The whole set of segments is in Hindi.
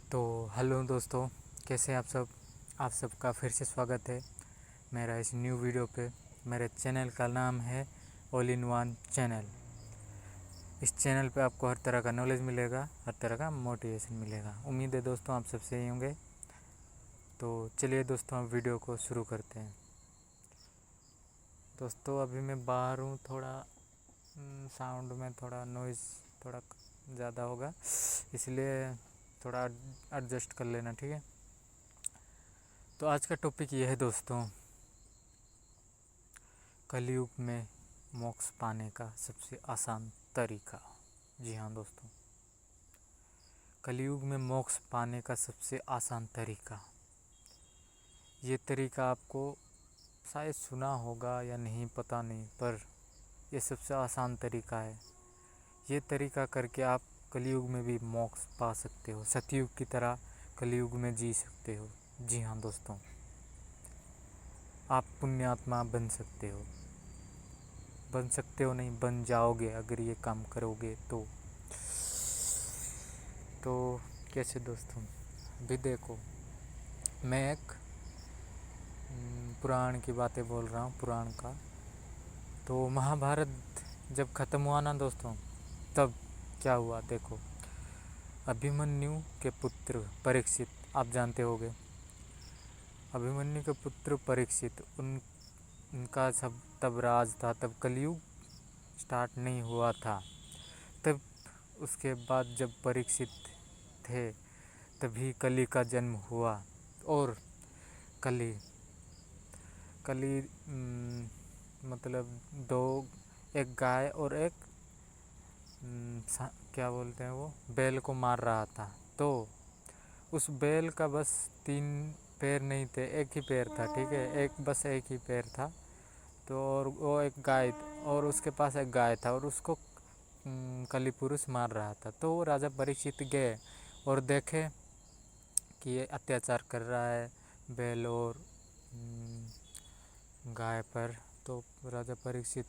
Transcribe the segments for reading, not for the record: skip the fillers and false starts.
तो हेलो दोस्तों, कैसे हैं आप सब। आप सबका फिर से स्वागत है मेरा इस न्यू वीडियो पे। मेरे चैनल का नाम है ऑल इन वन चैनल। इस चैनल पे आपको हर तरह का नॉलेज मिलेगा, हर तरह का मोटिवेशन मिलेगा। उम्मीद है दोस्तों आप सब सही होंगे। तो चलिए दोस्तों, अब वीडियो को शुरू करते हैं। दोस्तों अभी मैं बाहर हूँ, थोड़ा साउंड में थोड़ा नॉइज़ थोड़ा ज़्यादा होगा, इसलिए थोड़ा एडजस्ट कर लेना, ठीक है। तो आज का टॉपिक ये है दोस्तों, कलयुग में मोक्ष पाने का सबसे आसान तरीका। जी हाँ दोस्तों, कलयुग में मोक्ष पाने का सबसे आसान तरीका। ये तरीका आपको शायद सुना होगा या नहीं, पता नहीं, पर ये सबसे आसान तरीका है। ये तरीका करके आप कलयुग में भी मोक्ष पा सकते हो, सतयुग की तरह कलयुग में जी सकते हो। जी हाँ दोस्तों, आप पुण्यात्मा बन सकते हो। बन सकते हो नहीं, बन जाओगे अगर ये काम करोगे तो कैसे दोस्तों, अभी देखो, मैं एक पुराण की बातें बोल रहा हूँ, पुराण का। तो महाभारत जब ख़त्म हुआ ना दोस्तों, तब क्या हुआ देखो। अभिमन्यु के पुत्र परीक्षित, आप जानते होंगे, अभिमन्यु के पुत्र परीक्षित, उनका सब तब राज था, तब कलयुग स्टार्ट नहीं हुआ था। तब उसके बाद जब परीक्षित थे, तभी कली का जन्म हुआ। और कली कली मतलब दो, एक गाय और एक क्या बोलते हैं वो, बैल को मार रहा था। तो उस बैल का बस 3 पैर नहीं थे, एक ही पैर था, ठीक है, बस एक ही पैर था। तो और वो एक गाय, और उसके पास एक गाय था, और उसको कली पुरुष मार रहा था। तो राजा परीक्षित गए और देखे कि ये अत्याचार कर रहा है बैल और गाय पर। तो राजा परीक्षित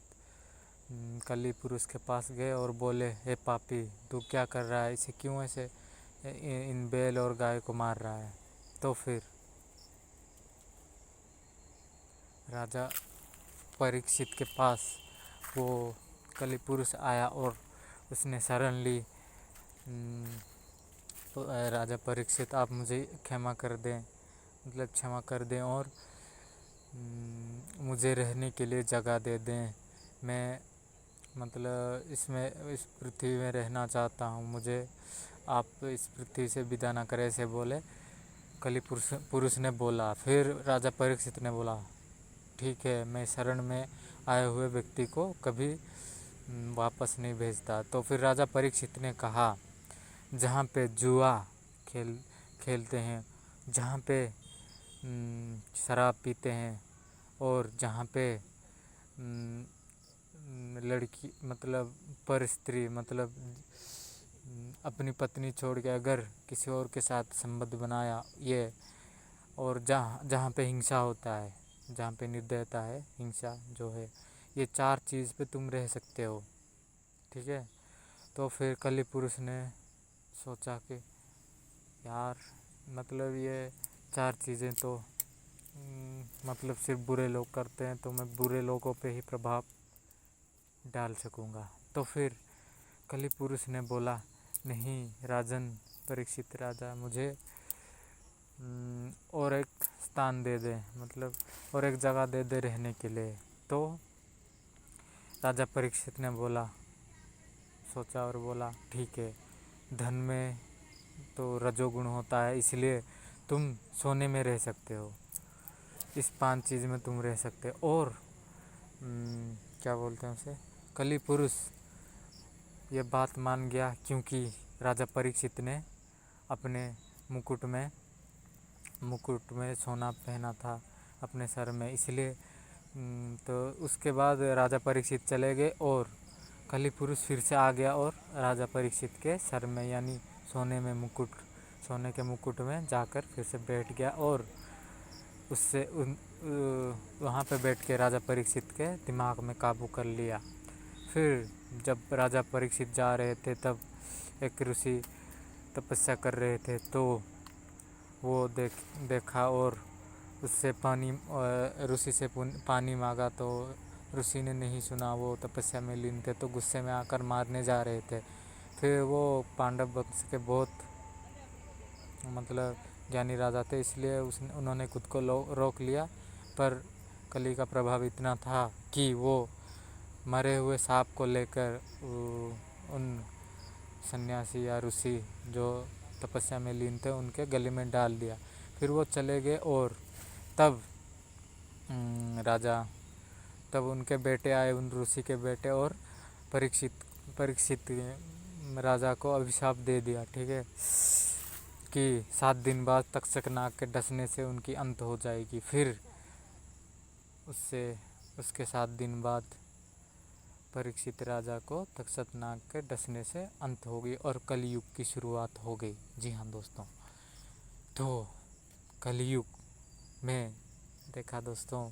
कली पुरुष के पास गए और बोले, हे पापी, तू क्या कर रहा है, इसे क्यों ऐसे इन बैल और गाय को मार रहा है। तो फिर राजा परीक्षित के पास वो कली पुरुष आया और उसने शरण ली, तो राजा परीक्षित, आप मुझे क्षमा कर दें, मतलब क्षमा कर दें, और मुझे रहने के लिए जगह दे दें। मैं मतलब इस पृथ्वी में रहना चाहता हूँ, मुझे आप इस पृथ्वी से विदा ना करें, ऐसे बोले कली पुरुष ने बोला। फिर राजा परीक्षित ने बोला, ठीक है, मैं शरण में आए हुए व्यक्ति को कभी वापस नहीं भेजता। तो फिर राजा परीक्षित ने कहा, जहाँ पे जुआ खेलते हैं, जहाँ पे शराब पीते हैं, और जहाँ पे लड़की मतलब पर स्त्री मतलब अपनी पत्नी छोड़ के अगर किसी और के साथ संबंध बनाया, ये, और जहाँ पे हिंसा होता है, जहाँ पे निर्दयता है, हिंसा जो है, ये 4 चीज़ पे तुम रह सकते हो, ठीक है। तो फिर कली पुरुष ने सोचा कि यार, मतलब ये 4 चीज़ें तो मतलब सिर्फ बुरे लोग करते हैं, तो मैं बुरे लोगों पे ही प्रभाव डाल सकूँगा। तो फिर कली पुरुष ने बोला, नहीं राजन परीक्षित राजा, मुझे और एक स्थान दे दे, मतलब और एक जगह दे दे रहने के लिए। तो राजा परीक्षित ने बोला, सोचा और बोला, ठीक है, धन में तो रजोगुण होता है, इसलिए तुम सोने में रह सकते हो, इस 5 चीज़ में तुम रह सकते हो। और क्या बोलते हैं उसे, कली पुरुष ये बात मान गया, क्योंकि राजा परीक्षित ने अपने मुकुट में सोना पहना था अपने सर में, इसलिए तो उसके बाद राजा परीक्षित चले गए, और कली पुरुष फिर से आ गया और राजा परीक्षित के सर में, यानी सोने के मुकुट में जाकर फिर से बैठ गया, और उससे वहाँ पे बैठ के राजा परीक्षित के दिमाग में काबू कर लिया। फिर जब राजा परीक्षित जा रहे थे, तब एक ऋषि तपस्या कर रहे थे, तो वो देखा और उससे पानी ऋषि से पानी मांगा, तो ऋषि ने नहीं सुना। वो तपस्या में लीन थे, तो गुस्से में आकर मारने जा रहे थे। फिर वो पांडव वंश के बहुत मतलब ज्ञानी राजा थे, इसलिए उन्होंने खुद को रोक लिया। पर कली का प्रभाव इतना था कि वो मरे हुए सांप को लेकर उन सन्यासी या ऋषि जो तपस्या में लीन थे उनके गले में डाल दिया। फिर वो चले गए और तब राजा तब उनके बेटे आए, उन ऋषि के बेटे, और परीक्षित राजा को अभिशाप दे दिया, ठीक है, कि 7 दिन बाद तक्षक नाग के डसने से उनकी अंत हो जाएगी। फिर उसके 7 दिन बाद परीक्षित राजा को तक्षक नाग के डसने से अंत हो गई और कलयुग की शुरुआत हो गई। जी हाँ दोस्तों, तो कलयुग में देखा दोस्तों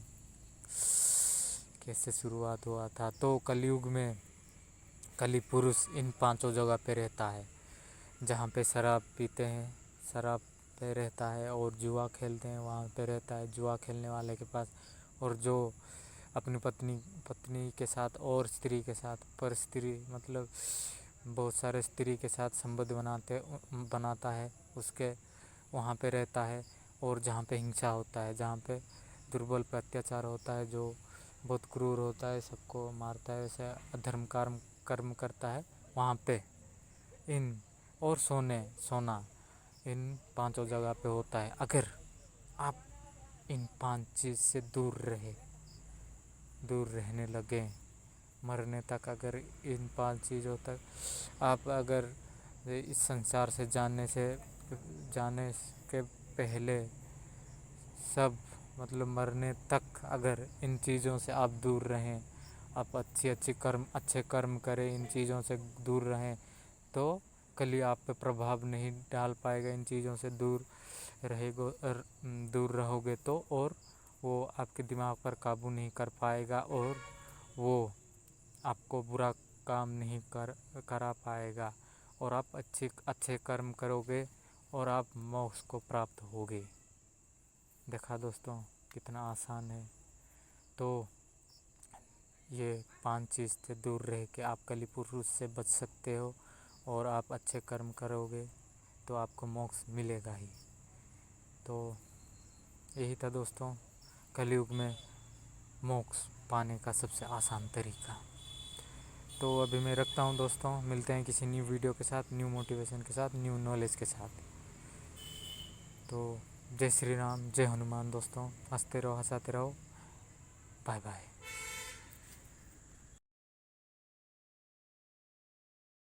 कैसे शुरुआत हुआ था। तो कलयुग में कली पुरुष इन 5 जगह पे रहता है, जहाँ पे शराब पीते हैं, शराब पे रहता है, और जुआ खेलते हैं वहाँ पे रहता है, जुआ खेलने वाले के पास। और जो अपनी पत्नी के साथ और स्त्री के साथ, पर स्त्री मतलब बहुत सारे स्त्री के साथ संबंध बनाता है, उसके वहाँ पे रहता है। और जहाँ पे हिंसा होता है, जहाँ पे दुर्बल पे अत्याचार होता है, जो बहुत क्रूर होता है, सबको मारता है, वैसे अधर्म कर्म करता है, वहाँ पे इन और सोना इन 5 जगह पे होता है। अगर आप इन 5 चीज़ से दूर रहने लगे मरने तक, अगर इन 5 चीज़ों तक आप अगर इस संसार से जाने के पहले सब मतलब मरने तक अगर इन चीज़ों से आप दूर रहें, आप अच्छे कर्म करें, इन चीज़ों से दूर रहें, तो कली आप पे प्रभाव नहीं डाल पाएगा। इन चीज़ों से दूर रहोगे तो, और वो आपके दिमाग पर काबू नहीं कर पाएगा, और वो आपको बुरा काम नहीं करा पाएगा, और आप अच्छे कर्म करोगे और आप मोक्ष को प्राप्त होगे। देखा दोस्तों कितना आसान है। तो ये 5 चीज़ से दूर रह के आप कली पुरुष से बच सकते हो, और आप अच्छे कर्म करोगे तो आपको मोक्ष मिलेगा ही। तो यही था दोस्तों कलयुग में मोक्ष पाने का सबसे आसान तरीका। तो अभी मैं रखता हूँ दोस्तों, मिलते हैं किसी न्यू वीडियो के साथ, न्यू मोटिवेशन के साथ, न्यू नॉलेज के साथ। तो जय श्री राम, जय हनुमान दोस्तों, हंसते रहो, हंसाते रहो, बाय बाय।